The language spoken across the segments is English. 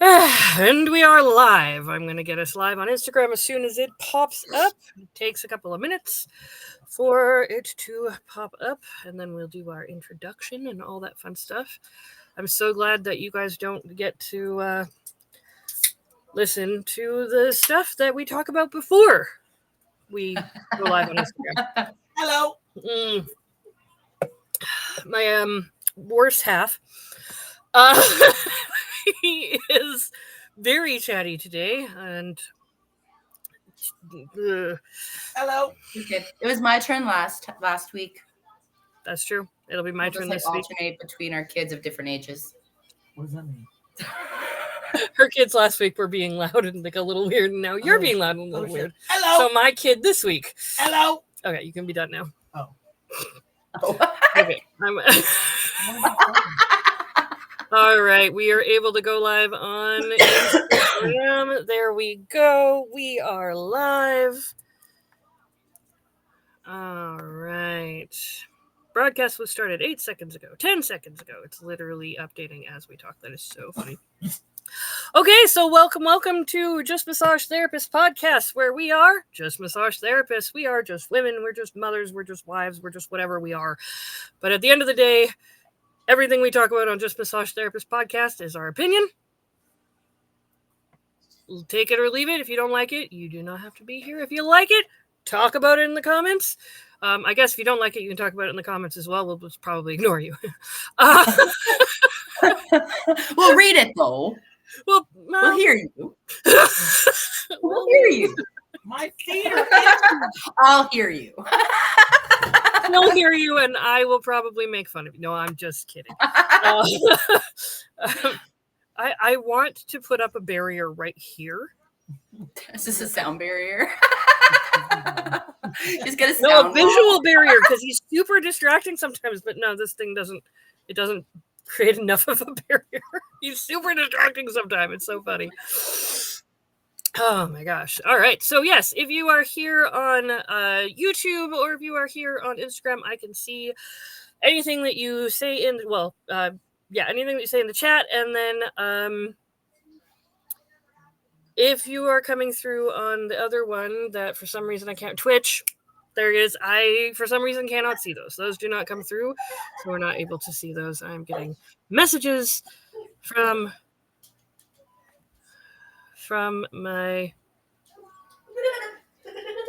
And we are live. I'm going to get us live on Instagram as soon as it pops up. It takes a couple of minutes for it to pop up, and then we'll do our introduction and all that fun stuff. I'm so glad that you guys don't get to listen to the stuff that we talk about before we go live on Instagram. Hello. My worst half. He is very chatty today, and Hello. Okay. It was my turn last week. That's true. It'll be my We'll turn just, this week. Alternate between our kids of different ages. What does that mean? Her kids last week were being loud and like a little weird, and now you're being loud and a little weird. Hello. So my kid this week. Hello. Okay, you can be done now. Oh. Okay. All right, we are able to go live on Instagram. There we go. We are live. All right. Broadcast was started 8 seconds ago, 10 seconds ago. It's literally updating as we talk. That is so funny. Okay, so welcome to Just Massage Therapist Podcast, where we are just massage therapists. We are just women. We're just mothers. We're just wives. We're just whatever we are. But at the end of the day, everything we talk about on Just Massage Therapist Podcast is our opinion. Take it or leave it. If you don't like it, you do not have to be here. If you like it, talk about it in the comments. I guess if you don't like it, you can talk about it in the comments as well. We'll just probably ignore you. We'll read it, though. We'll hear you. We'll hear you. My feet are I'll hear you. We'll hear you, and I will probably make fun of you. No, I'm just kidding. I want to put up a barrier right here. Is this a sound barrier? He's got a sound No, a visual barrier, because he's super distracting sometimes. But no, this thing doesn't create enough of a barrier. He's super distracting sometimes. It's so funny. Oh my gosh. All right. So yes, if you are here on YouTube or if you are here on Instagram, I can see anything that you say anything that you say in the chat. And then if you are coming through on the other one that for some reason I can't, Twitch, there it is. I, for some reason, cannot see those. Those do not come through, so we're not able to see those. I'm getting messages from my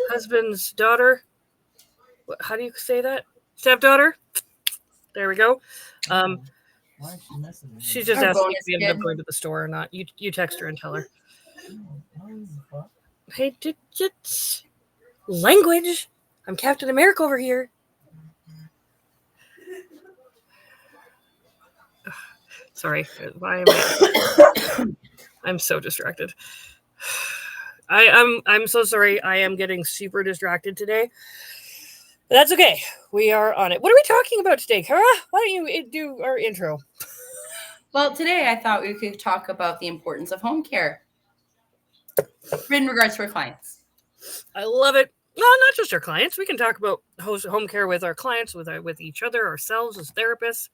husband's daughter. How do you say that? Stepdaughter? There we go. Why is she messaging me? She's just asking if we ended up going to the store or not. You text her and tell her. Hey, digits. Language. I'm Captain America over here. Sorry. Why am I? I'm so distracted. I'm so sorry. I am getting super distracted today. But that's okay. We are on it. What are we talking about today, Kara? Why don't you do our intro? Well, today I thought we could talk about the importance of home care in regards to our clients. I love it. Well, not just our clients. We can talk about home care with our clients, with each other, ourselves as therapists.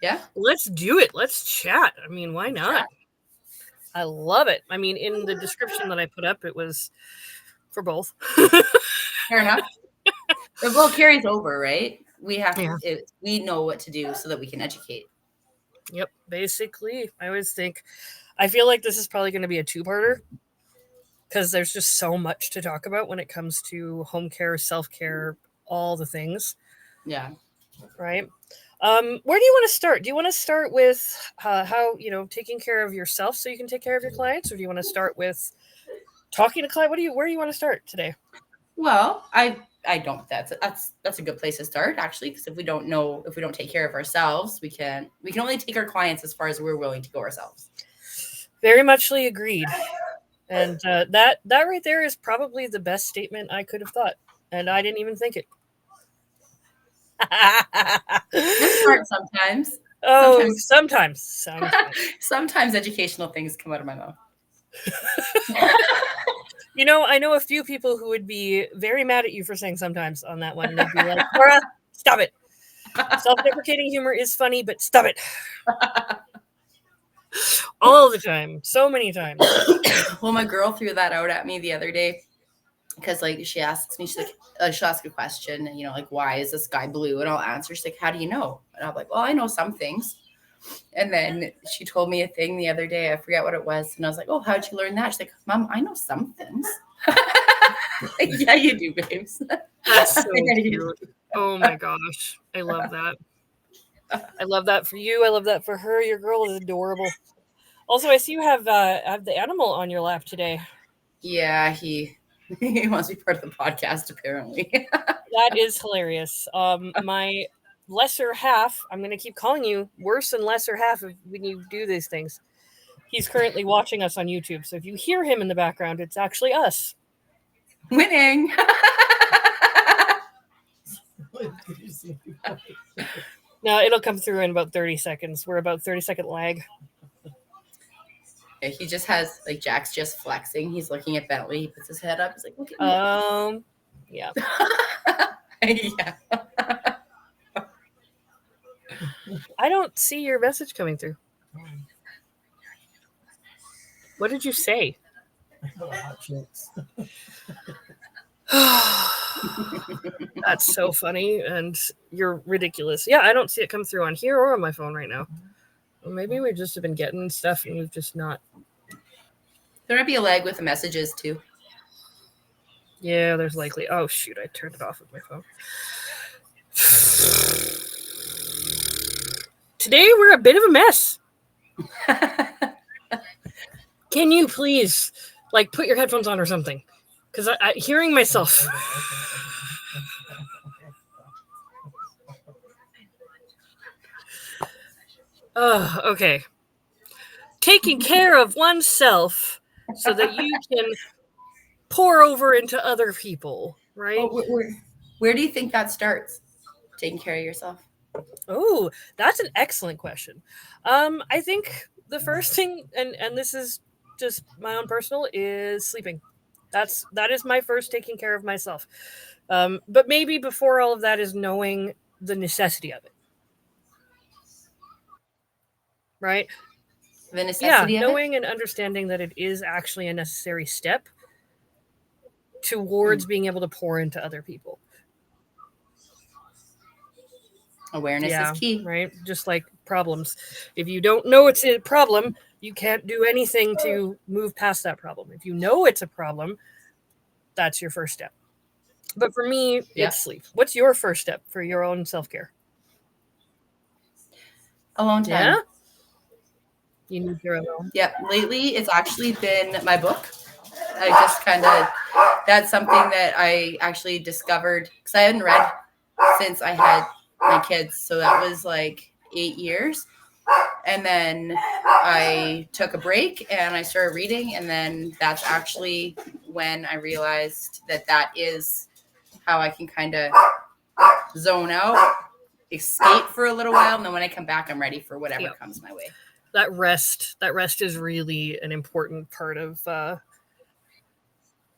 Yeah. Let's do it. Let's chat. I mean, why not? I love it. I mean, in the description that I put up, it was for both. Fair enough. Well, it carries over, right? We have to, we know what to do so that we can educate. Yep. Basically, I feel like this is probably going to be a two-parter because there's just so much to talk about when it comes to home care, self-care, all the things. Yeah. Right. Where do you want to start? Do you want to start with how, taking care of yourself so you can take care of your clients? Or do you want to start with talking to clients? Where do you want to start today? Well, I don't, that's a good place to start, actually, because if we don't take care of ourselves, we can only take our clients as far as we're willing to go ourselves. Very muchly agreed. And that right there is probably the best statement I could have thought. And I didn't even think it. I'm smart sometimes. Oh, sometimes. Sometimes educational things come out of my mouth. I know a few people who would be very mad at you for saying sometimes on that one. They'd be like, Laura, stop it. Self-deprecating humor is funny, but stop it. all the time, so many times. Well, my girl threw that out at me the other day because, like, she asks me, she's like, she'll ask a question, and, you know, like, why is the sky blue? And I'll answer. She's like, how do you know? And I'm like, well, I know some things. And then she told me a thing the other day. I forget what it was. And I was like, oh, how'd you learn that? She's like, Mom, I know some things. Yeah, you do, babes. That's so cute. Oh my gosh. I love that. I love that for you. I love that for her. Your girl is adorable. Also, I see you have the animal on your lap today. Yeah, he wants to be part of the podcast, apparently. That is hilarious. My lesser half, I'm going to keep calling you worse and lesser half when you do these things. He's currently watching us on YouTube. So if you hear him in the background, it's actually us. Winning. No, it'll come through in about 30 seconds. We're about 30-second lag. Yeah, he just has, like, Jack's just flexing. He's looking at Bentley. He puts his head up. He's like, look at me. Yeah. Yeah. I don't see your message coming through. What did you say? That's so funny, and you're ridiculous. Yeah, I don't see it come through on here or on my phone right now. Well, maybe we just have been getting stuff and we've just not. There might be a lag with the messages too. Yeah, there's likely. Oh shoot, I turned it off with my phone. Today we're a bit of a mess. Can you please, like, put your headphones on or something? Because I hearing myself. Oh, okay. Taking care of oneself so that you can pour over into other people, right? Oh, where do you think that starts? Taking care of yourself? Oh, that's an excellent question. I think the first thing, and this is just my own personal, is sleeping. That is my first taking care of myself. But maybe before all of that is knowing the necessity of it. Right? The necessity of knowing it? and understanding that it is actually a necessary step towards being able to pour into other people. Awareness is key. Right? Just like problems. If you don't know it's a problem, you can't do anything to move past that problem. If you know it's a problem, that's your first step. But for me, it's sleep. What's your first step for your own self-care? Alone time. Yeah? You need your alone. Yep. Lately, it's actually been my book. I just kind of, that's something that I actually discovered because I hadn't read since I had my kids. So that was like 8 years. And then I took a break and I started reading. And then that's actually when I realized that that is how I can kind of zone out, escape for a little while. And then when I come back, I'm ready for whatever comes my way. That rest is really an important part of,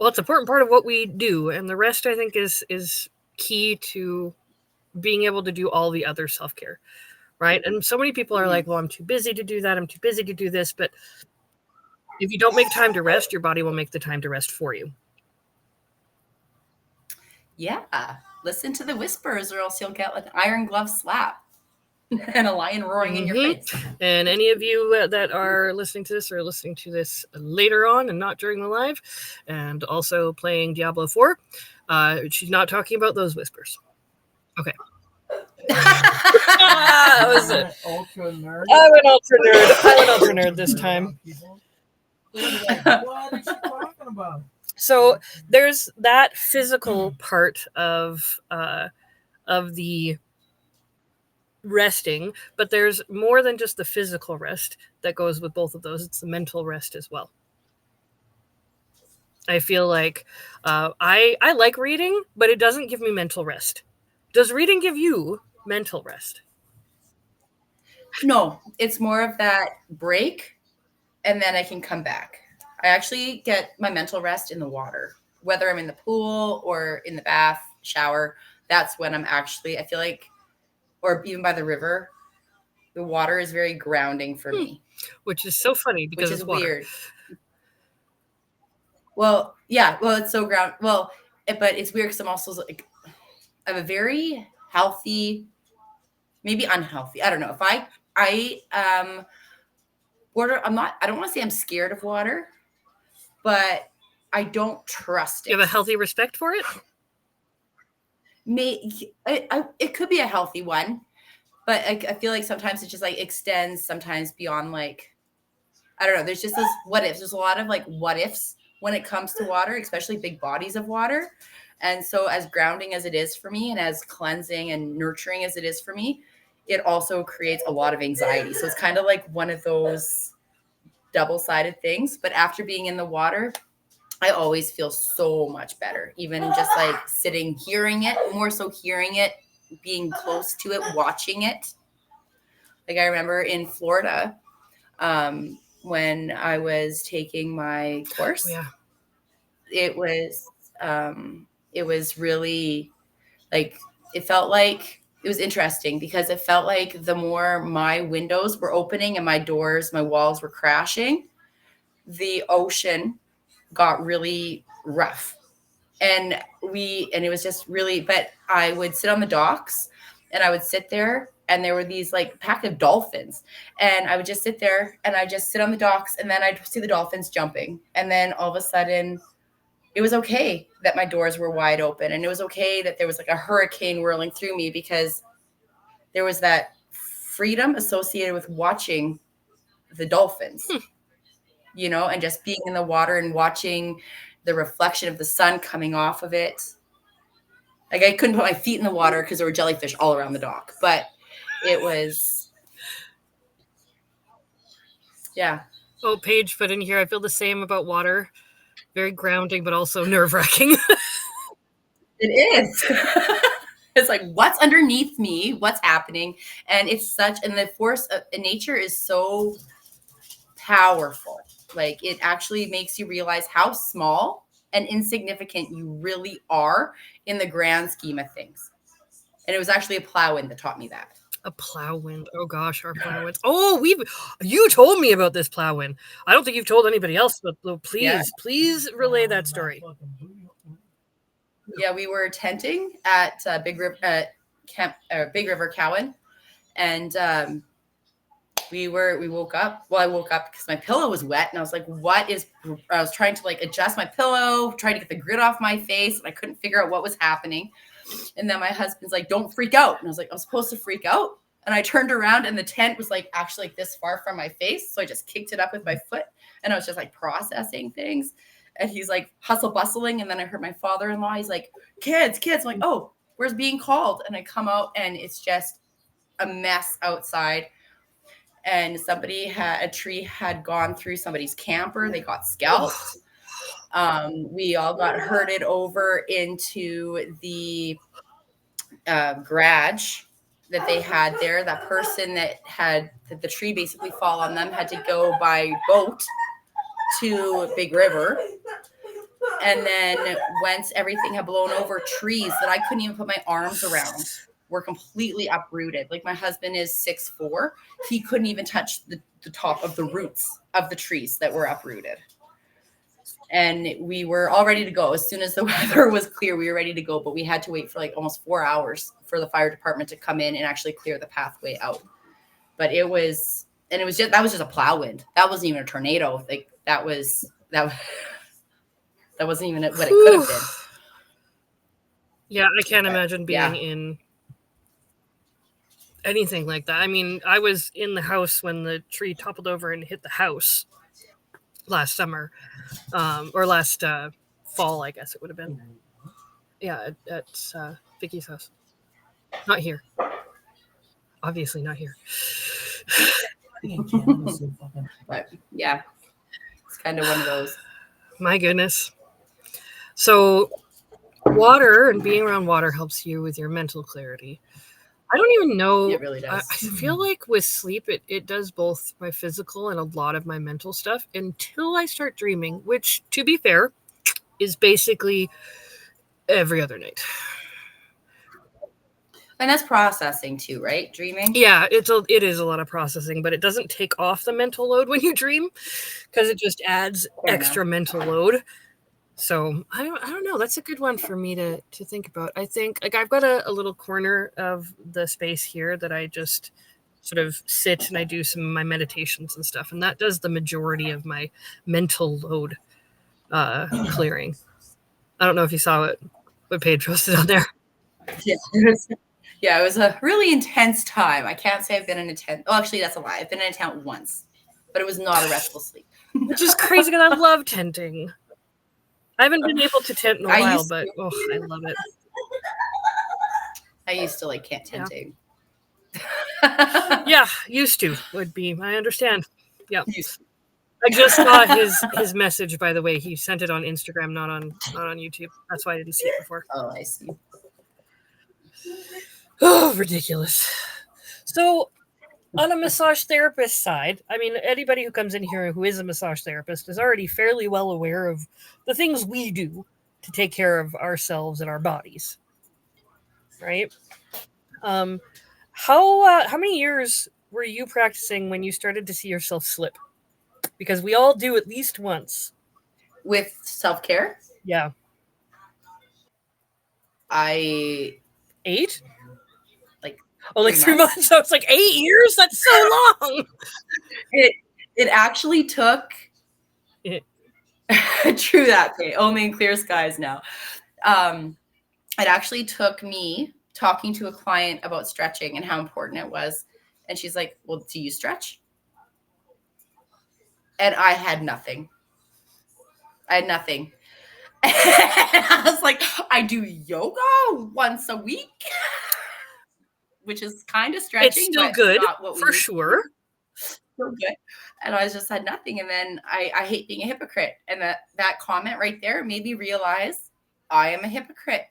it's an important part of what we do. And the rest, I think, is key to being able to do all the other self-care. Right. And so many people are like, well, I'm too busy to do that. I'm too busy to do this. But if you don't make time to rest, your body will make the time to rest for you. Yeah. Listen to the whispers or else you'll get an iron glove slap and a lion roaring in your face. And any of you that are listening to this or listening to this later on and not during the live and also playing Diablo 4, she's not talking about those whispers. Okay. That was it. Ultra nerd. I went ultra nerd this time. What is she talking about? So there's that physical part of the resting, but there's more than just the physical rest that goes with both of those. It's the mental rest as well. I feel like I like reading, but it doesn't give me mental rest. Does reading give you mental rest? No, it's more of that break and then I can come back. I actually get my mental rest in the water, whether I'm in the pool or in the bath, shower. That's when I'm actually, I feel like, or even by the river, the water is very grounding for me. which is so funny because which is it's water. weird. Well, yeah. Well, it's so ground. Well, but it's weird because I'm also like, I have a very healthy, maybe unhealthy. I don't know. If I water, I don't want to say I'm scared of water, but I don't trust it. You have a healthy respect for it? It could be a healthy one, but I feel like sometimes it just like extends sometimes beyond like, I don't know. There's just this what ifs. There's a lot of like what ifs when it comes to water, especially big bodies of water. And so as grounding as it is for me and as cleansing and nurturing as it is for me, it also creates a lot of anxiety. So it's kind of like one of those double-sided things. But after being in the water, I always feel so much better, even just like sitting, hearing it, more so hearing it, being close to it, watching it. Like I remember in Florida, when I was taking my course, it was really like, it felt like it was interesting because it felt like the more my windows were opening and my doors, my walls were crashing, the ocean got really rough. And it was just really, but I would sit on the docks and I would sit there and there were these like pack of dolphins and I would just sit there and I just sit on the docks and then I'd see the dolphins jumping. And then all of a sudden it was okay that my doors were wide open and it was okay that there was like a hurricane whirling through me because there was that freedom associated with watching the dolphins, you know, and just being in the water and watching the reflection of the sun coming off of it. Like I couldn't put my feet in the water because there were jellyfish all around the dock, but it was, yeah. Oh, Paige put in here, I feel the same about water. Very grounding, but also nerve-wracking. It is. It's like, what's underneath me? What's happening? And it's and the force of nature is so powerful. Like it actually makes you realize how small and insignificant you really are in the grand scheme of things. And it was actually a plow wind that taught me that. A plow wind. Oh gosh, our plow winds. Oh, you told me about this plow wind. I don't think you've told anybody else, but please relay that story. Yeah, we were tenting at Big River Cowan, and we woke up. Well, I woke up because my pillow was wet, and I was like, I was trying to like adjust my pillow, trying to get the grit off my face, and I couldn't figure out what was happening. And then my husband's like, don't freak out. And I was like, I'm supposed to freak out. And I turned around and the tent was like actually like this far from my face. So I just kicked it up with my foot and I was just like processing things. And he's like hustle bustling. And then I heard my father-in-law, he's like, kids. I'm like, oh, where's being called? And I come out and it's just a mess outside. And a tree had gone through somebody's camper. They got scalped. We all got herded over into the garage that they had there. That person that had the tree basically fall on them had to go by boat to Big River. And then once everything had blown over, trees that I couldn't even put my arms around were completely uprooted. Like my husband is 6'4". He couldn't even touch the top of the roots of the trees that were uprooted. And we were all ready to go. As soon as the weather was clear, we were ready to go. But we had to wait for like almost 4 hours for the fire department to come in and actually clear the pathway out. But that was just a plow wind. That wasn't even a tornado. Like that wasn't even what it could have been. Yeah, I can't imagine being in anything like that. I mean, I was in the house when the tree toppled over and hit the house last summer, or last fall, I guess it would have been. Yeah, at Vicky's house. Not here. Obviously not here. But yeah, it's kind of one of those. My goodness. So water and being around water helps you with your mental clarity. I don't even know. It really does. I feel like with sleep, it does both my physical and a lot of my mental stuff until I start dreaming, which, to be fair, is basically every other night. And that's processing too, right? Dreaming. Yeah, it is a lot of processing, but it doesn't take off the mental load when you dream because it just adds Fair extra mental load. So I don't know. That's a good one for me to think about. I think like I've got a little corner of the space here that I just sort of sit and I do some of my meditations and stuff, and that does the majority of my mental load clearing. I don't know if you saw what Paige posted on there. Yeah. Yeah, it was a really intense time. I can't say I've been in a tent. Oh, actually, that's a lie. I've been in a tent once, but it was not a restful sleep. Which is crazy because I love tenting. I haven't been able to tent in a while, but I love it. I used to like tent tenting. Yeah, used to would be. I understand. Yeah. I just saw his message, by the way. He sent it on Instagram, not on YouTube. That's why I didn't see it before. Oh, I see. Oh, ridiculous. So on a massage therapist side, I mean, anybody who comes in here who is a massage therapist is already fairly well aware of the things we do to take care of ourselves and our bodies. Right? How many years were you practicing when you started to see yourself slip? Because we all do at least once. With self-care? Yeah. 8? Like 3 months. So it's like 8 years? That's so long. It actually took true that day. Only in clear skies now. It actually took me talking to a client about stretching and how important it was. And she's like, well, do you stretch? And I had nothing. And I was like, I do yoga once a week, which is kind of stretching. It's still but good, not what for sure. Still good. And I just had nothing. And then I hate being a hypocrite. And that comment right there made me realize I am a hypocrite.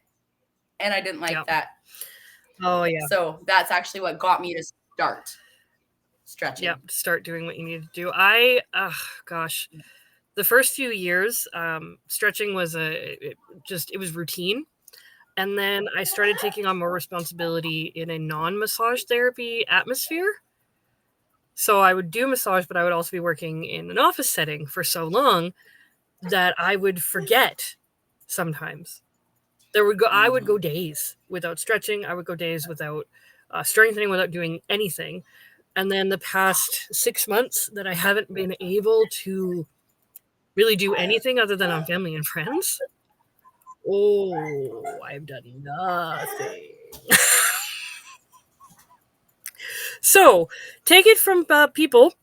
And I didn't like that. Oh, yeah. So that's actually what got me to start stretching. Yeah, start doing what you need to do. The first few years, stretching was it was routine. And then I started taking on more responsibility in a non-massage therapy atmosphere. So I would do massage, but I would also be working in an office setting for so long that I would forget sometimes. I would go days without stretching. I would go days without strengthening, without doing anything. And then the past 6 months that I haven't been able to really do anything other than on family and friends. Oh, I've done nothing. So take it from people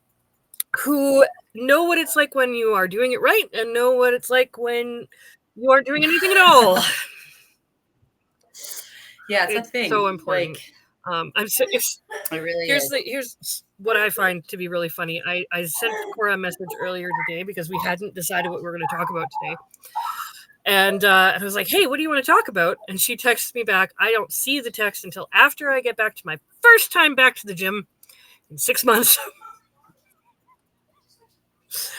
who know what it's like when you are doing it right and know what it's like when you aren't doing anything at all. Yeah, it's a thing. So important. It really is. Here's what I find to be really funny. I sent Cora a message earlier today because we hadn't decided what we were going to talk about today. And I was like, hey, what do you want to talk about? And she texts me back. I don't see the text until after I get back to my first time back to the gym in 6 months.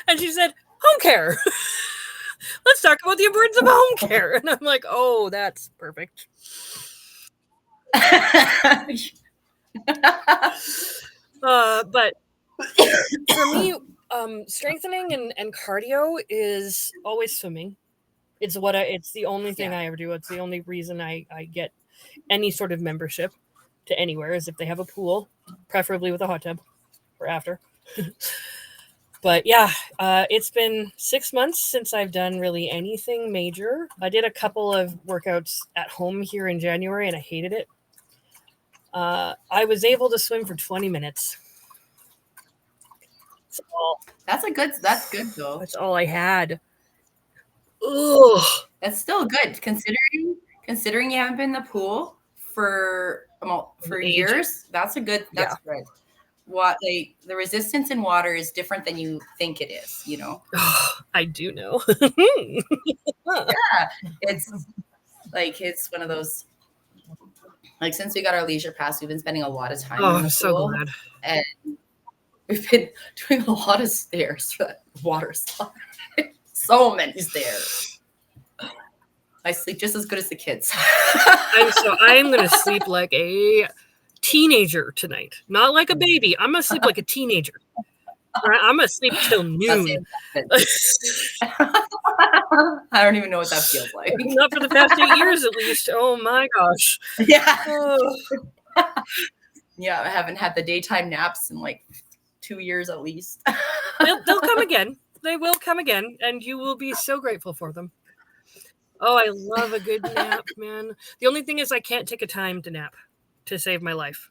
And she said, home care. Let's talk about the importance of home care. And I'm like, oh, that's perfect. But for me, strengthening and cardio is always swimming. It's the only thing I ever do. It's the only reason I get any sort of membership to anywhere is if they have a pool, preferably with a hot tub or after. But yeah, it's been 6 months since I've done really anything major. I did a couple of workouts at home here in January and I hated it. I was able to swim for 20 minutes. That's good though. That's all I had. Ugh. That's still good considering you haven't been in the pool for years. That's good. That's good. The resistance in water is different than you think it is, you know. I do know. Yeah, it's one of those. Like since we got our leisure pass, we've been spending a lot of time in the pool, so glad. And we've been doing a lot of stairs for that water slide. So many stairs. I sleep just as good as the kids. I'm gonna sleep like a teenager tonight, not like a baby. I'm gonna sleep like a teenager. I'm gonna sleep till noon. I don't even know what that feels like. Not for the past 8 years, at least. Oh my gosh. Yeah. Oh. Yeah, I haven't had the daytime naps in like 2 years at least. They'll come again. They will come again, and you will be so grateful for them. Oh, I love a good nap, man. The only thing is I can't take a time to nap to save my life.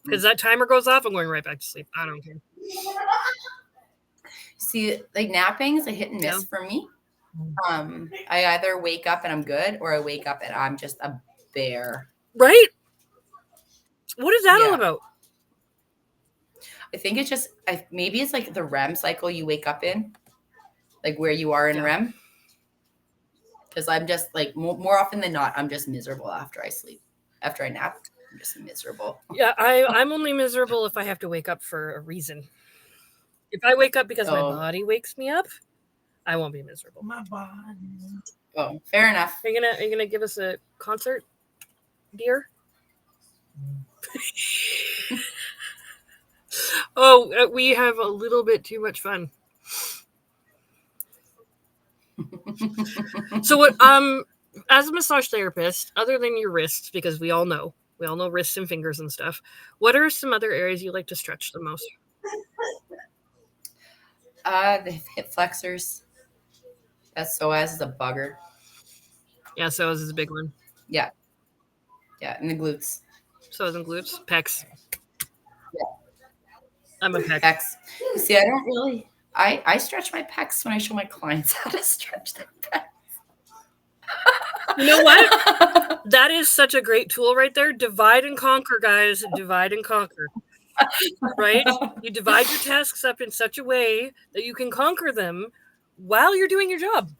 Because that timer goes off, I'm going right back to sleep. I don't care. See, like napping is a hit and miss for me. I either wake up and I'm good, or I wake up and I'm just a bear. Right? What is that all about? I think it's just, maybe it's like the REM cycle you wake up in, like where you are in REM. Because I'm just like, more often than not, I'm just miserable after I sleep. After I nap, I'm just miserable. Yeah, I'm only miserable if I have to wake up for a reason. If I wake up because my body wakes me up, I won't be miserable. My body. Oh, fair enough. Are you gonna give us a concert, dear? Oh, we have a little bit too much fun. So what? As a massage therapist, other than your wrists, because we all know wrists and fingers and stuff, what are some other areas you like to stretch the most? The hip flexors. That's psoas is a bugger. Yeah, psoas is a big one. Yeah, and the glutes. Psoas and glutes, pecs. Yeah, I'm a pec. Pecs. See, I don't really. I stretch my pecs when I show my clients how to stretch their pecs. You know what? That is such a great tool right there. Divide and conquer, guys. Divide and conquer. Right? You divide your tasks up in such a way that you can conquer them while you're doing your job.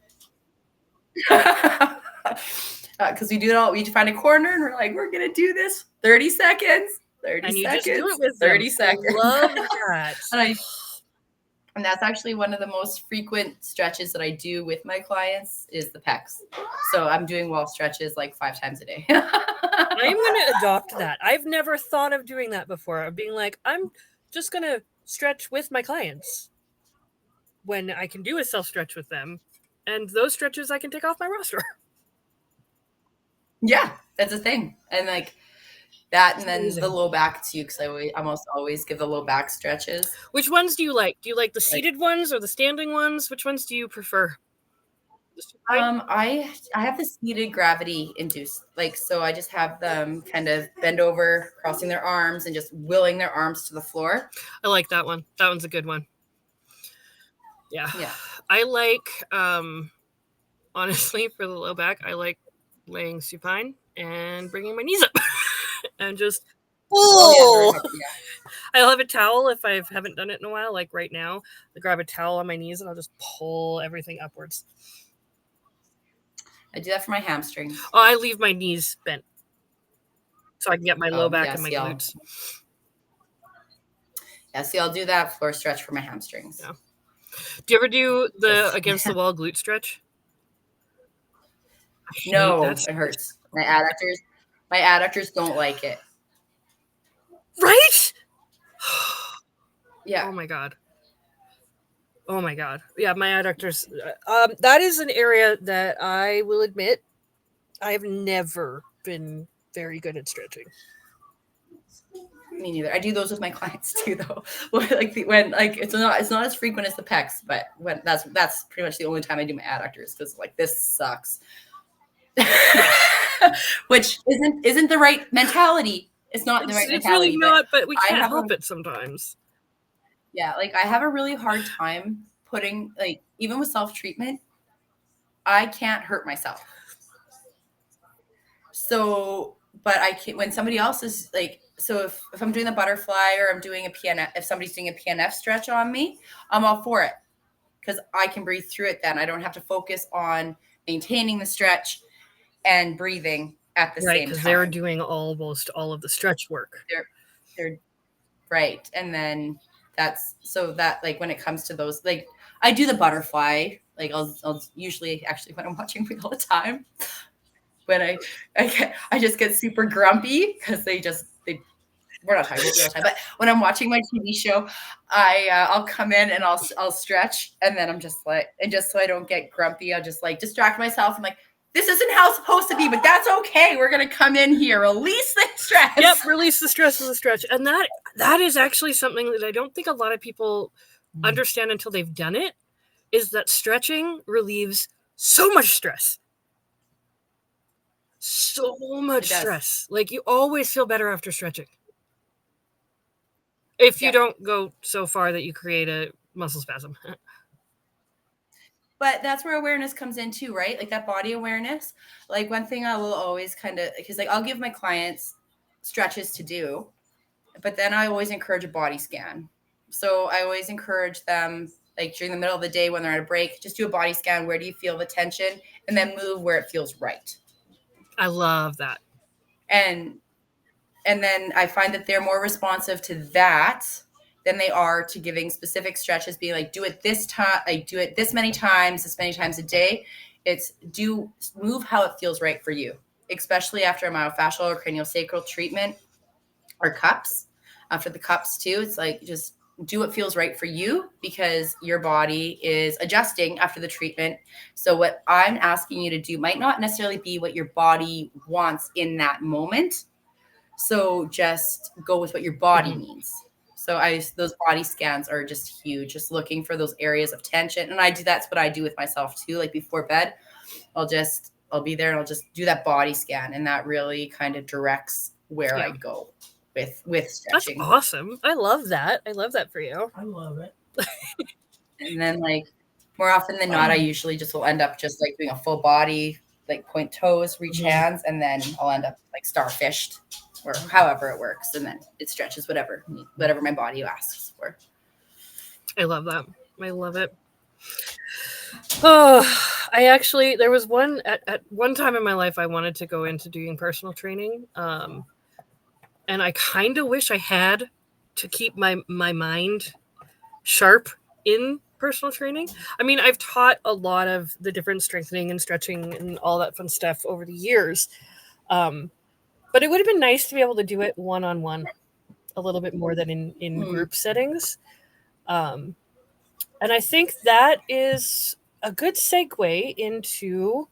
Because we do it all. We find a corner and we're like, we're going to do this 30 seconds. 30 and you seconds. Just do it with 30 them. seconds. I love that. And that's actually one of the most frequent stretches that I do with my clients is the pecs. So I'm doing wall stretches like 5 times a day. I'm going to adopt that. I've never thought of doing that before. Of being like, I'm just going to stretch with my clients when I can do a self stretch with them. And those stretches I can take off my roster. Yeah, that's a thing. And like that, and then the low back too, because I almost always give the low back stretches. Which ones do you like? Do you like the seated ones or the standing ones? Which ones do you prefer? I have the seated gravity induced, like, so I just have them kind of bend over, crossing their arms, and just willing their arms to the floor. I like that one. That one's a good one. Yeah. I like, honestly, for the low back, I like laying supine and bringing my knees up and just I'll have a towel if I haven't done it in a while. Like right now, I grab a towel on my knees and I'll just pull everything upwards. I do that for my hamstrings. Oh, I leave my knees bent so I can get my low back and my glutes. Yeah, see, I'll do that floor stretch for my hamstrings. Yeah. Do you ever do the against the wall glute stretch? No, it hurts. My adductors don't like it. Right? Yeah. Oh my god. Yeah, my adductors. That is an area that I will admit I have never been very good at stretching. Me neither. I do those with my clients too, though. when it's not as frequent as the pecs, but when that's pretty much the only time I do my adductors, because like this sucks. Which isn't the right mentality. It's not the right mentality. It's really not, but we can't help it sometimes. Yeah, like I have a really hard time putting, like, even with self-treatment, I can't hurt myself. So, but I can when somebody else is like, so if I'm doing the butterfly or I'm doing a PNF, if somebody's doing a PNF stretch on me, I'm all for it because I can breathe through it then. I don't have to focus on maintaining the stretch and breathing at the same time. Because they're doing almost all of the stretch work. They're right. And then that's so that like when it comes to those, like I do the butterfly, like I'll usually actually when I'm watching me all the time, when I just get super grumpy because we're not talking about real time, but when I'm watching my TV show, I'll come in and I'll stretch, and then I'm just like, and just so I don't get grumpy, I'll just like distract myself. I'm like, this isn't how it's supposed to be, but that's okay. We're gonna come in here, release the stress. Yep, release the stress with a stretch, and that is actually something that I don't think a lot of people understand until they've done it. Is that stretching relieves so much stress. So much stress. Like, you always feel better after stretching. If you don't go so far that you create a muscle spasm. But that's where awareness comes in too, right? Like that body awareness. Like one thing I will always because like I'll give my clients stretches to do, but then I always encourage a body scan. So I always encourage them, like during the middle of the day when they're at a break, just do a body scan. Where do you feel the tension? And then move where it feels right. I love that. And then I find that they're more responsive to that than they are to giving specific stretches, being like, do it this time, like do it this many times a day. It's move how it feels right for you, especially after a myofascial or craniosacral treatment or cups. After the cups too, it's like, just do what feels right for you because your body is adjusting after the treatment. So what I'm asking you to do might not necessarily be what your body wants in that moment. So just go with what your body needs. So those body scans are just huge, just looking for those areas of tension. And that's what I do with myself too. Like before bed, I'll be there and I'll just do that body scan. And that really kind of directs where I go with stretching. That's awesome. I love that. I love that for you. I love it. And then like more often than not, I usually just will end up just like doing a full body, like point toes, reach hands, and then I'll end up like starfished or however it works. And then it stretches whatever my body asks for. I love that. I love it. Oh, there was at one time in my life, I wanted to go into doing personal training. And I kind of wish I had to keep my mind sharp in personal training. I mean, I've taught a lot of the different strengthening and stretching and all that fun stuff over the years. But it would have been nice to be able to do it one-on-one a little bit more than in group settings. And I think that is a good segue into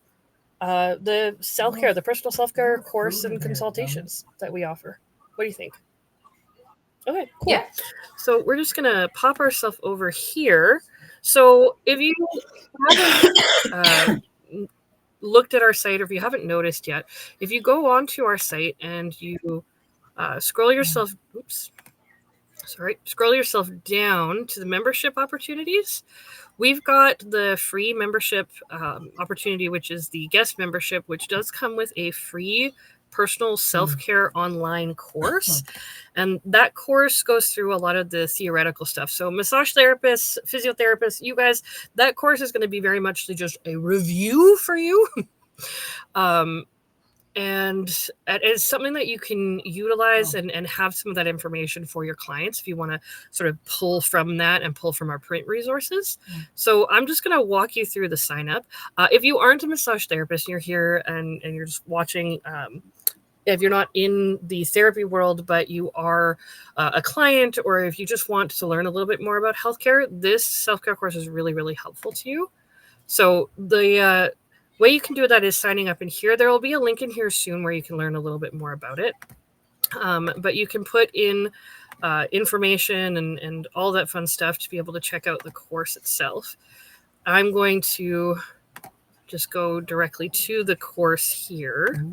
the self-care, the personal self-care course and consultations that we offer. What do you think? Okay, cool. Yeah. So we're just going to pop ourselves over here. So if you haven't looked at our site, or if you haven't noticed yet, if you go onto our site and you scroll yourself down to the membership opportunities, we've got the free membership opportunity, which is the guest membership, which does come with a free personal self-care online course. And that course goes through a lot of the theoretical stuff. So massage therapists, physiotherapists, you guys, that course is going to be very much just a review for you. And it's something that you can utilize and have some of that information for your clients if you want to sort of pull from that and pull from our print resources. So I'm just going to walk you through the sign up. If you aren't a massage therapist and you're here and you're just watching, if you're not in the therapy world, but you are a client, or if you just want to learn a little bit more about healthcare, this self-care course is really, really helpful to you. So the way you can do that is signing up in here. There will be a link in here soon where you can learn a little bit more about it. But you can put in information and all that fun stuff to be able to check out the course itself. I'm going to just go directly to the course here.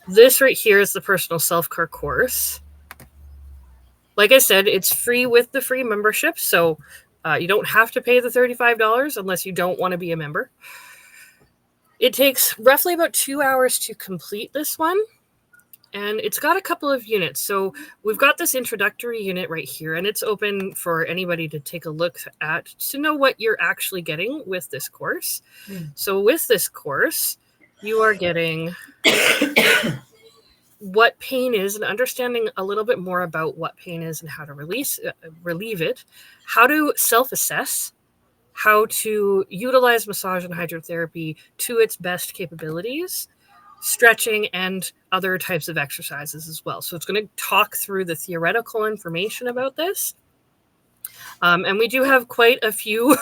This right here is the personal self-care course. Like I said, it's free with the free membership. So you don't have to pay the $35 unless you don't want to be a member. It takes roughly about 2 hours to complete this one. And it's got a couple of units. So we've got this introductory unit right here, and it's open for anybody to take a look at to know what you're actually getting with this course. So with this course, you are getting what pain is and understanding a little bit more about what pain is and how to relieve it, how to self-assess how to utilize massage and hydrotherapy to its best capabilities, stretching, and other types of exercises as well. So it's going to talk through the theoretical information about this. And we do have quite a few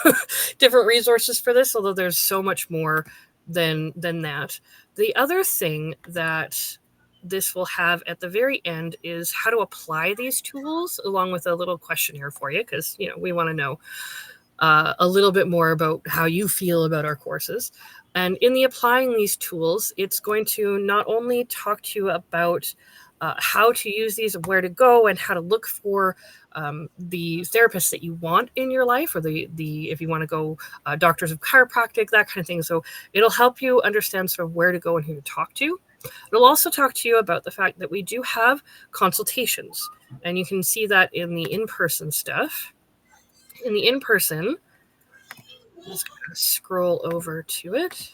different resources for this, although there's so much more than that. The other thing that this will have at the very end is how to apply these tools, along with a little questionnaire for you, because we want to know a little bit more about how you feel about our courses. And in the applying these tools, it's going to not only talk to you about how to use these and where to go and how to look for the therapists that you want in your life, or the if you want to go doctors of chiropractic, that kind of thing. So it'll help you understand sort of where to go and who to talk to. It'll also talk to you about the fact that we do have consultations, and you can see that in the in-person stuff. In the in-person, I'm just going to scroll over to it.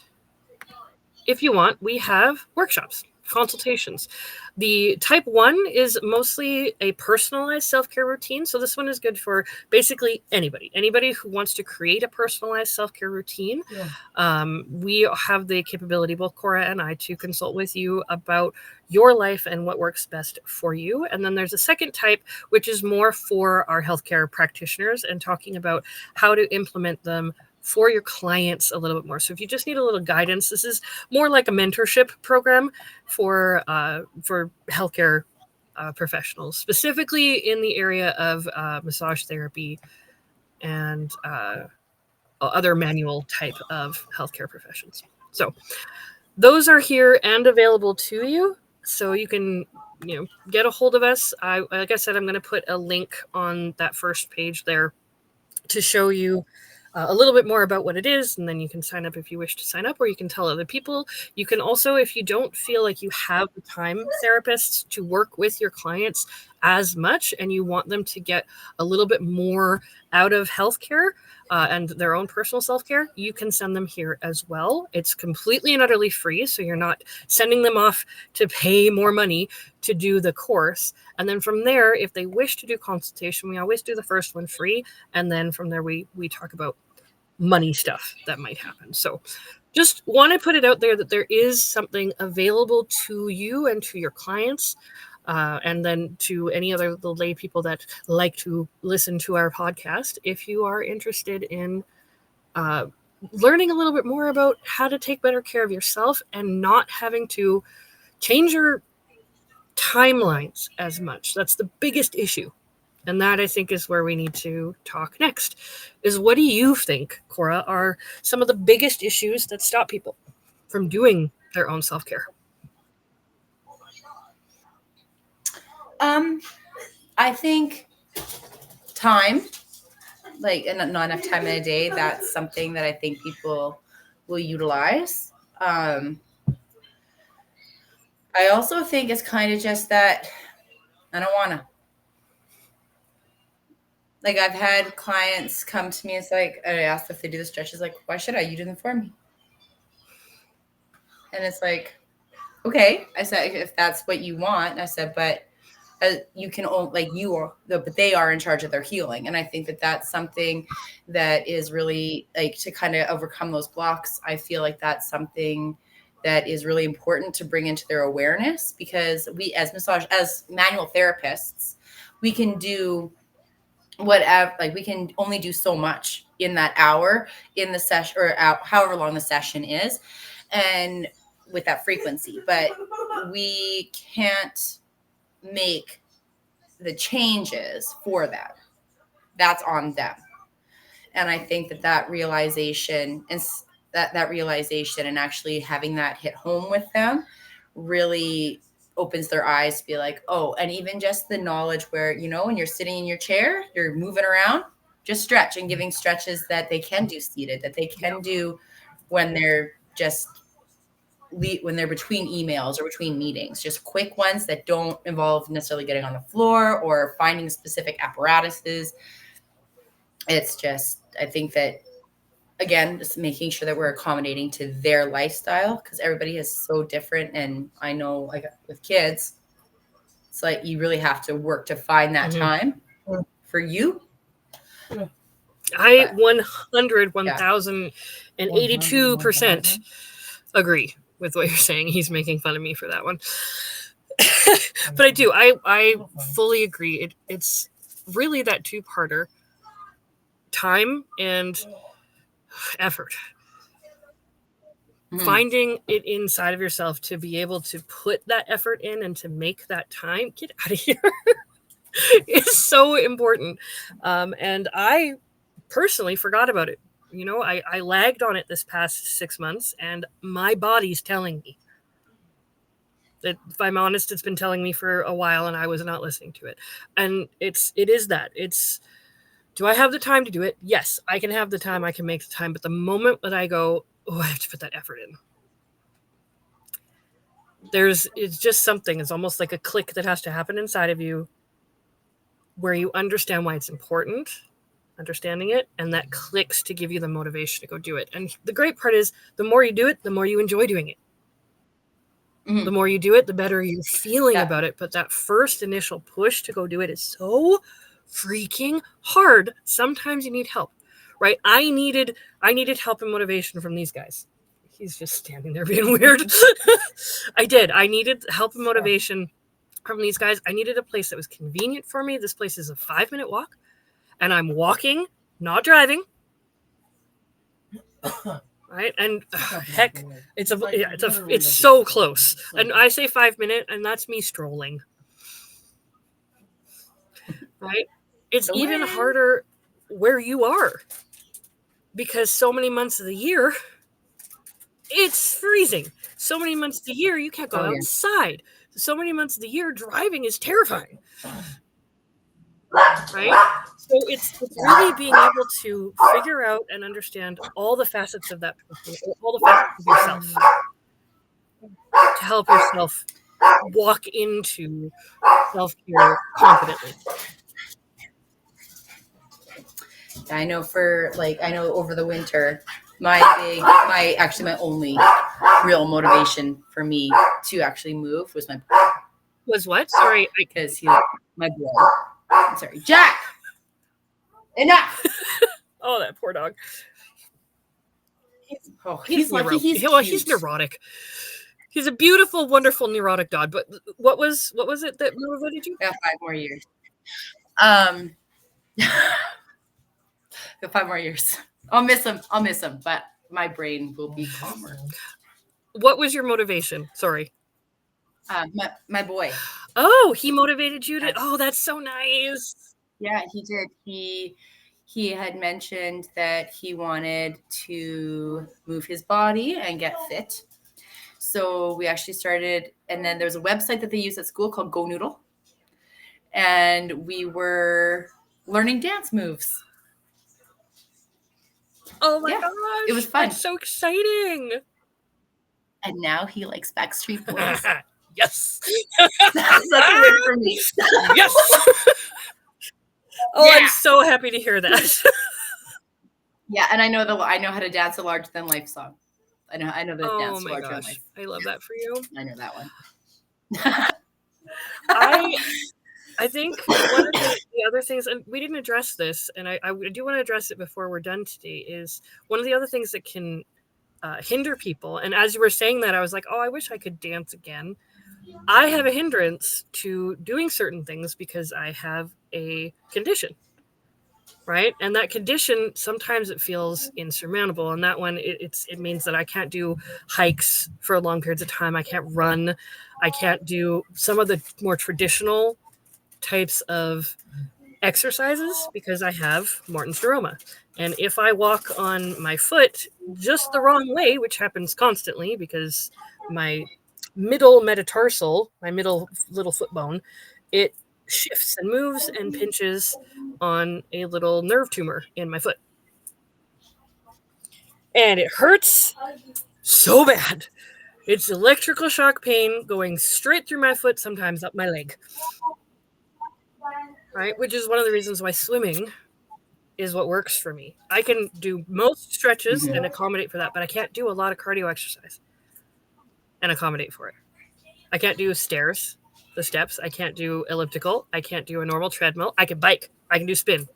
If you want, we have workshops, consultations. The type 1 is mostly a personalized self-care routine. So this one is good for basically anybody who wants to create a personalized self-care routine. Yeah. We have the capability, both Cora and I, to consult with you about your life and what works best for you. And then there's a second type, which is more for our healthcare practitioners and talking about how to implement them for your clients a little bit more. So if you just need a little guidance, this is more like a mentorship program for healthcare professionals, specifically in the area of massage therapy and other manual type of healthcare professions. So those are here and available to you. So you can get a hold of us. Like I said, I'm going to put a link on that first page there to show you a little bit more about what it is, and then you can sign up if you wish to sign up, or you can tell other people. You can also, if you don't feel like you have the time, therapists, to work with your clients as much, and you want them to get a little bit more out of healthcare and their own personal self-care, you can send them here as well. It's completely and utterly free, so you're not sending them off to pay more money to do the course. And then from there, if they wish to do consultation, we always do the first one free, and then from there we talk about money stuff that might happen. So just want to put it out there that there is something available to you and to your clients, and then to any other the lay people that like to listen to our podcast. If you are interested in learning a little bit more about how to take better care of yourself and not having to change your timelines as much, that's the biggest issue. And that, I think, is where we need to talk next, is what do you think, Cora, are some of the biggest issues that stop people from doing their own self-care? I think time, and not enough time in a day, that's something that I think people will utilize. I also think it's kind of just that I don't want to. Like, I've had clients come to me, it's like, I asked if they do the stretches, like, why should I? You do them for me. And it's like, okay. I said, if that's what you want. I said, but you can but they are in charge of their healing. And I think that that's something that is really, like, to kind of overcome those blocks. I feel like that's something that is really important to bring into their awareness, because we as manual therapists, we can do whatever, like, we can only do so much in that hour in the session, or however long the session is, and with that frequency, but we can't make the changes for them. That's on them. And I think that realization and that realization and actually having that hit home with them really opens their eyes to be like, oh, and even just the knowledge where, when you're sitting in your chair, you're moving around, just stretch, and giving stretches that they can do seated, that they can do when they're between emails or between meetings, just quick ones that don't involve necessarily getting on the floor or finding specific apparatuses. It's just, I think that, again, just making sure that we're accommodating to their lifestyle, because everybody is so different. And I know, like, with kids, it's like you really have to work to find that time for you. I 1,082% agree with what you're saying. He's making fun of me for that one. But I do. I fully agree. It's really that two-parter: time and effort. Mhm. Finding it inside of yourself to be able to put that effort in and to make that time. Get out of here. Is so important. And I personally forgot about it. You know, I lagged on it this past 6 months, and my body's telling me that, if I'm honest, it's been telling me for a while, and I was not listening to it. And it is that. It's, do I have the time to do it? Yes, I can have the time. I can make the time. But the moment that I go, oh, I have to put that effort in, it's just something. It's almost like a click that has to happen inside of you, where you understand why it's important, understanding it, and that clicks to give you the motivation to go do it. And the great part is, the more you do it, the more you enjoy doing it. Mhm. The more you do it, the better you're feeling Yeah. about it. But that first initial push to go do it is so freaking hard. Sometimes you need help, right? I needed help and motivation from these guys. He's just standing there being weird. I did. I needed help and motivation from these guys. I needed a place that was convenient for me. This place is a 5-minute walk, and I'm walking, not driving. Right? And heck, it's so close. And I say 5 minute, and that's me strolling. Right? It's even harder where you are, because so many months of the year it's freezing. So many months of the year you can't go outside. So many months of the year driving is terrifying. Right? So it's really being able to figure out and understand all the facets of that person, all the facets of yourself, to help yourself walk into self-care confidently. I know over the winter, my only real motivation for me to actually move was what? Sorry, because my boy. I'm sorry, Jack. Enough. Oh, that poor dog. He's neurotic. He's a beautiful, wonderful, neurotic dog. But what was it that motivated you? Yeah, 5 more years. 5 more years. I'll miss him, but my brain will be calmer. What was your motivation? Sorry. My boy. Oh, he motivated you to. Oh, that's so nice. Yeah, he did. He had mentioned that he wanted to move his body and get fit. So we actually started, and then there's a website that they use at school called Go Noodle. And we were learning dance moves. Oh my gosh. It was fun. That's so exciting. And now he likes Backstreet Boys. Yes. That's a win for me. Yes. Oh, yeah. I'm so happy to hear that. Yeah, and I know how to dance a larger than life song. I know the dance larger than life. I love that for you. I know that one. I think one of the other things, and we didn't address this, and I do want to address it before we're done today, is one of the other things that can hinder people. And as you were saying that, I was like, oh, I wish I could dance again. I have a hindrance to doing certain things because I have a condition, right? And that condition, sometimes it feels insurmountable. And that one, it means that I can't do hikes for long periods of time. I can't run. I can't do some of the more traditional types of exercises because I have Morton's neuroma. And if I walk on my foot just the wrong way, which happens constantly because my middle metatarsal, my middle little foot bone, it shifts and moves and pinches on a little nerve tumor in my foot. And it hurts so bad. It's electrical shock pain going straight through my foot, sometimes up my leg. Right? Which is one of the reasons why swimming is what works for me. I can do most stretches and accommodate for that, but I can't do a lot of cardio exercise and accommodate for it. I can't do stairs, the steps. I can't do elliptical. I can't do a normal treadmill. I can bike. I can do spin.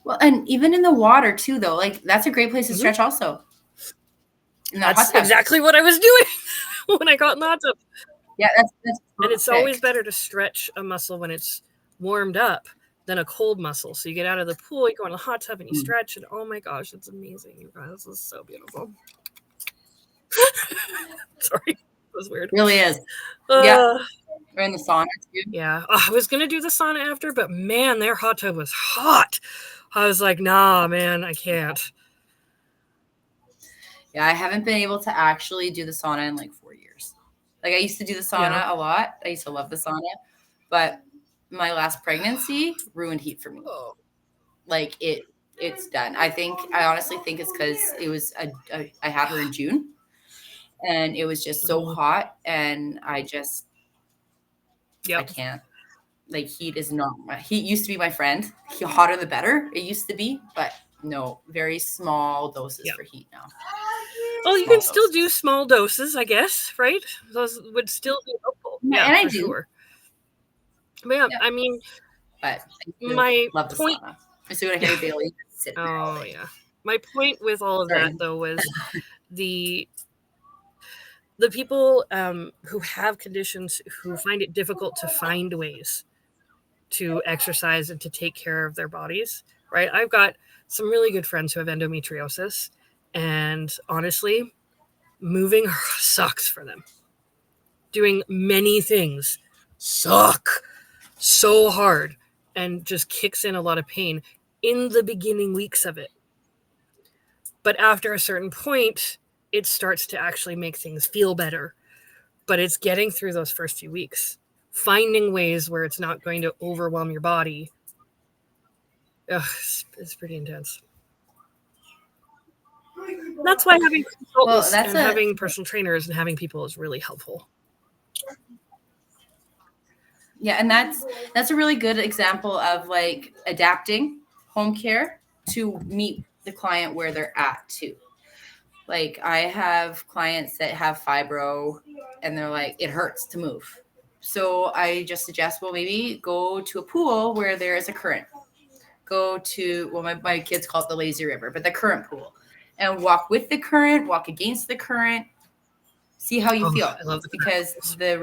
Well, and even in the water too, though, like that's a great place to stretch also. That's exactly what I was doing when I got in the hot tub. Yeah, that's and it's always better to stretch a muscle when it's warmed up than a cold muscle. So you get out of the pool, you go in the hot tub, and you stretch, and oh my gosh, it's amazing, you guys. This is so beautiful. Sorry, it was weird. It really is. Yeah. We're in the sauna too. Yeah. I was gonna do the sauna after, but man, their hot tub was hot. I was like, nah, man, I can't. Yeah, I haven't been able to actually do the sauna in like 4 years. Like I used to do the sauna a lot. I used to love the sauna, but my last pregnancy ruined heat for me. Like it's done. I honestly think it's because it was I had her in June, and it was just so hot, and I just I can't. Like heat used to be my friend. The hotter the better. It used to be, but no, very small doses for heat now. Well, you can still do small doses, I guess, right? Those would still be helpful. Yeah, and I do. Sure. But I mean, but my love the point. Sauna. I see what I hear Bailey. Oh yeah. My point with all of that though was the people who have conditions who find it difficult to find ways to exercise and to take care of their bodies, right? I've got some really good friends who have endometriosis, and honestly, moving sucks for them. Doing many things suck so hard and just kicks in a lot of pain in the beginning weeks of it. But after a certain point, it starts to actually make things feel better. But it's getting through those first few weeks, finding ways where it's not going to overwhelm your body. It's pretty intense. That's why having consultants and having personal trainers and having people is really helpful. Yeah, and that's a really good example of like adapting home care to meet the client where they're at too. Like I have clients that have fibro and they're like, it hurts to move. So I just suggest, well, maybe go to a pool where there is a current. Go to, well, my kids call it the lazy river, but the current pool, and walk with the current, walk against the current, see how you feel. I love the because the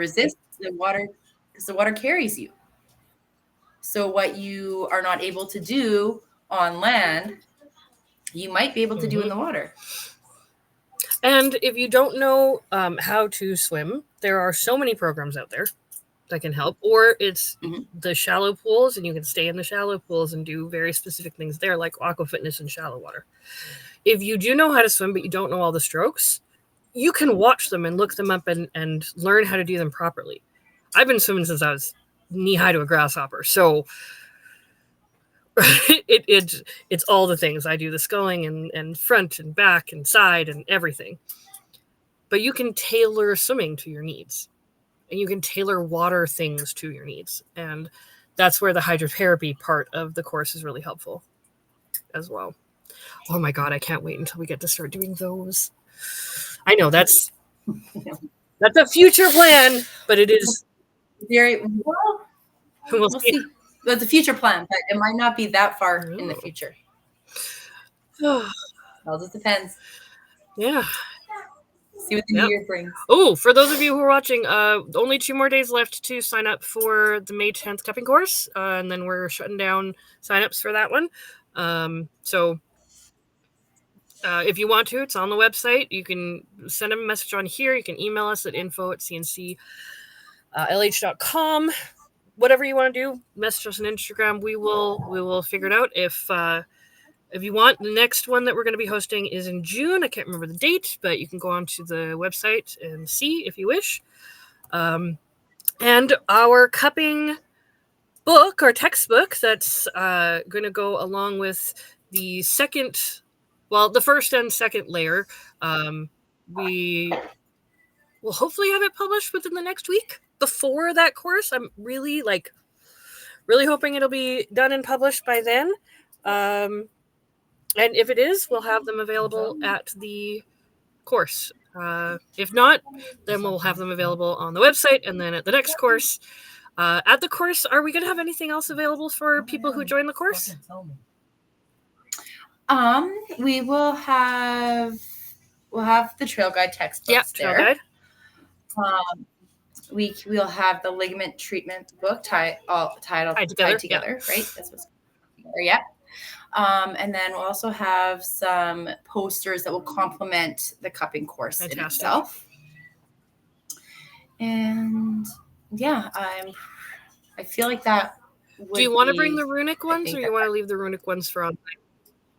water carries you. So what you are not able to do on land, you might be able to do in the water. And if you don't know how to swim, there are so many programs out there that can help. Or it's the shallow pools, and you can stay in the shallow pools and do very specific things there, like aqua fitness in shallow water. If you do know how to swim, but you don't know all the strokes, you can watch them and look them up and learn how to do them properly. I've been swimming since I was knee-high to a grasshopper, so it's all the things. I do the sculling and front and back and side and everything. But you can tailor swimming to your needs, and you can tailor water things to your needs. And that's where the hydrotherapy part of the course is really helpful as well. Oh my God, I can't wait until we get to start doing those. I know that's a future plan, but it is very well. We'll see. That's a future plan, but it might not be that far in the future. All just depends. Yeah. See what the new year brings. Oh, for those of you who are watching, only 2 more days left to sign up for the May 10th cupping course, and then we're shutting down signups for that one. So if you want to, it's on the website. You can send a message on here. You can email us at info@cnclh.com. Whatever you want to do, message us on Instagram. We will figure it out. If you want, the next one that we're going to be hosting is in June. I can't remember the date, but you can go onto the website and see if you wish. And our cupping book, our textbook, that's going to go along with the first and second layer. We will hopefully have it published within the next week. Before that course, I'm really hoping it'll be done and published by then. And if it is, we'll have them available at the course. If not, then we'll have them available on the website, and then at the next course. At the course, are we going to have anything else available for people who join the course? We will have the trail guide textbooks Yeah, trail there. guide. We'll have the ligament treatment book tied together, right? That's what's there. Yeah. And then we'll also have some posters that will complement the cupping course in itself. And yeah, I feel like that. Do you want to bring the runic ones, or you want to leave the runic ones for on?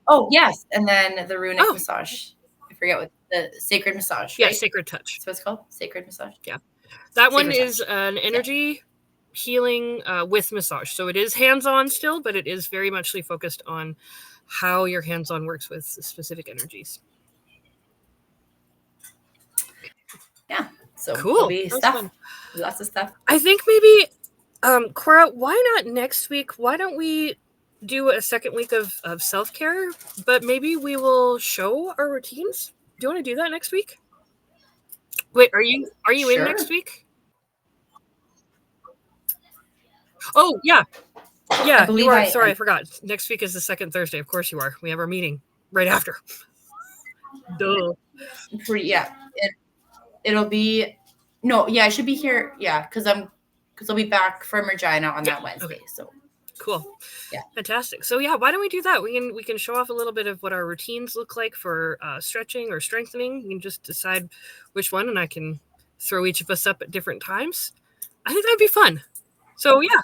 Oh yes, and then the runic massage. I forget what the sacred massage. Yeah, right? Sacred touch. That's what it's called. Sacred massage. Yeah, that one is an energy healing with massage. So it is hands-on still, but it is very muchly focused on how your hands-on works with specific energies. Yeah. So cool. There'll be stuff. Lots of stuff. I think maybe, Cora, why not next week? Why don't we do a second week of self-care, but maybe we will show our routines? Do you want to do that next week? Wait, are you in next week? Oh, yeah. Yeah, you are. Sorry, I forgot. Next week is the second Thursday. Of course you are. We have our meeting right after. Duh. It'll be I should be here. Yeah, because I'll be back from Regina on that Wednesday. Okay. So cool. Yeah. Fantastic. So yeah, why don't we do that? We can show off a little bit of what our routines look like for stretching or strengthening. You can just decide which one, and I can throw each of us up at different times. I think that'd be fun. So yeah.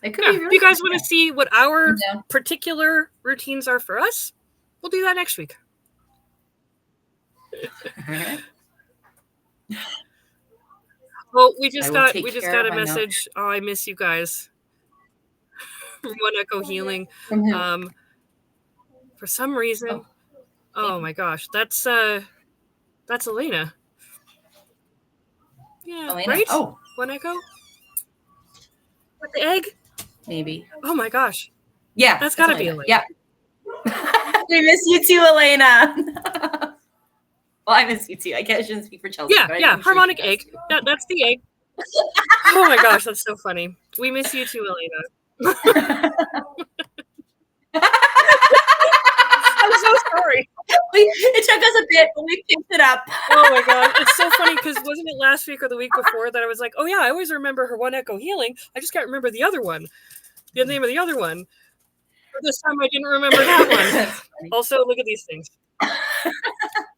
It could be really if you guys want to see what our particular routines are for us, we'll do that next week. Well, we just got a message. Oh, I miss you guys. From One Echo Healing. For some reason. Oh my gosh, that's Elena. Yeah, Elena? Right? Oh, One Echo. With the egg? Maybe. Oh my gosh. Yeah, that's gotta be Elena. Yeah. We miss you too, Elena. Well, I miss you too. I shouldn't speak for Chelsea. Yeah, harmonic egg. That's the egg. Oh my gosh, that's so funny. We miss you too, Elena. I'm so sorry. It took us a bit, but we picked it up. Oh my god, it's so funny because wasn't it last week or the week before that I was like, oh yeah, I always remember her One Echo Healing. I just can't remember the other one. The name of the other one. But this time I didn't remember that one. Also, look at these things.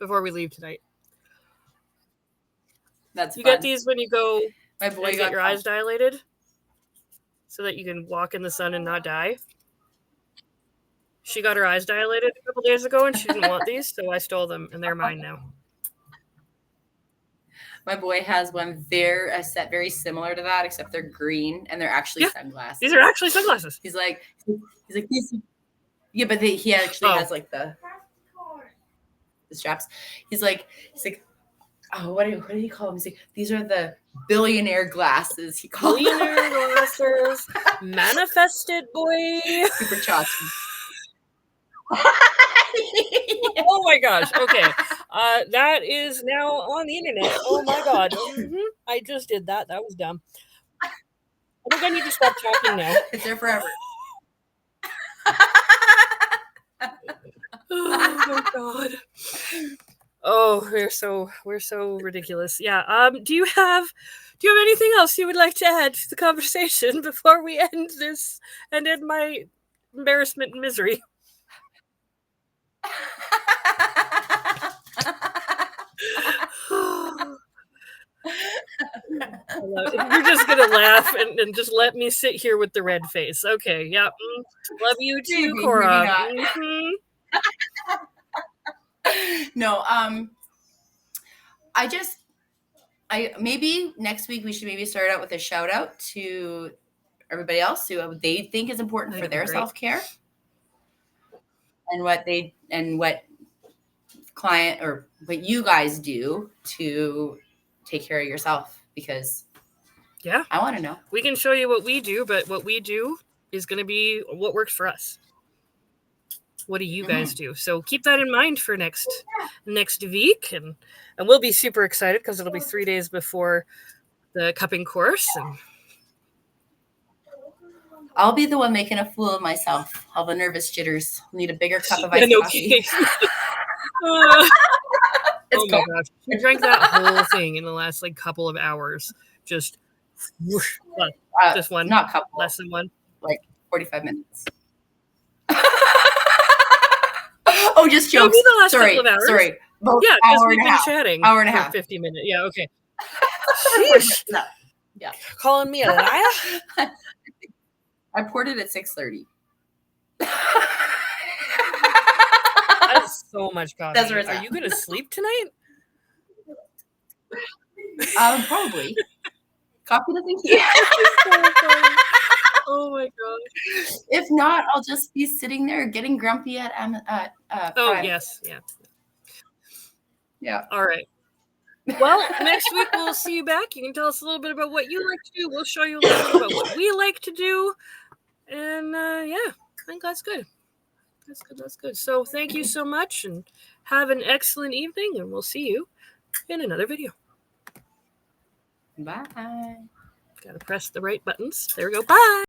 Before we leave tonight. That's you fun. Get these when you go My boy and get your eyes dilated so that you can walk in the sun and not die. She got her eyes dilated a couple days ago and she didn't want these, so I stole them and they're mine now. My boy has one a set very similar to that, except they're green and they're actually sunglasses. These are actually sunglasses. He's like these. Yeah, but he actually has like the straps. He's like, oh, what did he call them? He's like, these are the billionaire glasses. He called billionaire glasses. Manifested boy. Super chaucy. Oh my gosh. Okay. That is now on the internet. Oh my god. Mm-hmm. I just did that. That was dumb. I think I need to stop talking now. It's there forever. Oh my god. Oh, we're so ridiculous. Yeah. Do you have anything else you would like to add to the conversation before we end this and end my embarrassment and misery? You're just gonna laugh and just let me sit here with the red face. Okay, yeah. Love you too, Cora. Mm-hmm. No, maybe next week we should maybe start out with a shout out to everybody else who they think is important for their self-care and what client or what you guys do to take care of yourself, because I want to know. We can show you what we do, but what we do is going to be what works for us. What do you guys do? So keep that in mind for next week, and we'll be super excited because it'll be 3 days before the cupping course, and I'll be the one making a fool of myself. All the nervous jitters. Need a bigger cup of Yeah, iced no coffee. kidding. It's Oh my cold. gosh. She drank that whole thing in the last like couple of hours. Just whoosh. Well, just one. Not couple. Less than one. Like 45 minutes. Oh, just Maybe jokes. the last Sorry. couple of hours. Sorry. About Yeah, because hour we've and a been half. chatting Hour and a for half. 50 minutes. Yeah, okay. Sheesh. No. Calling me a liar? I poured it at 6:30. That's so much coffee. That's where it's Are at. you going to sleep tonight? Probably. Coffee doesn't keep. So funny. Oh my gosh. If not, I'll just be sitting there getting grumpy at Oh, Prime. yes. Yeah. Yeah. All right. Well, next week we'll see you back. You can tell us a little bit about what you like to do. We'll show you a little bit about what we like to do. And yeah, I think that's good. That's good. That's good. So thank you so much and have an excellent evening. And we'll see you in another video. Bye. Gotta press the right buttons. There we go. Bye.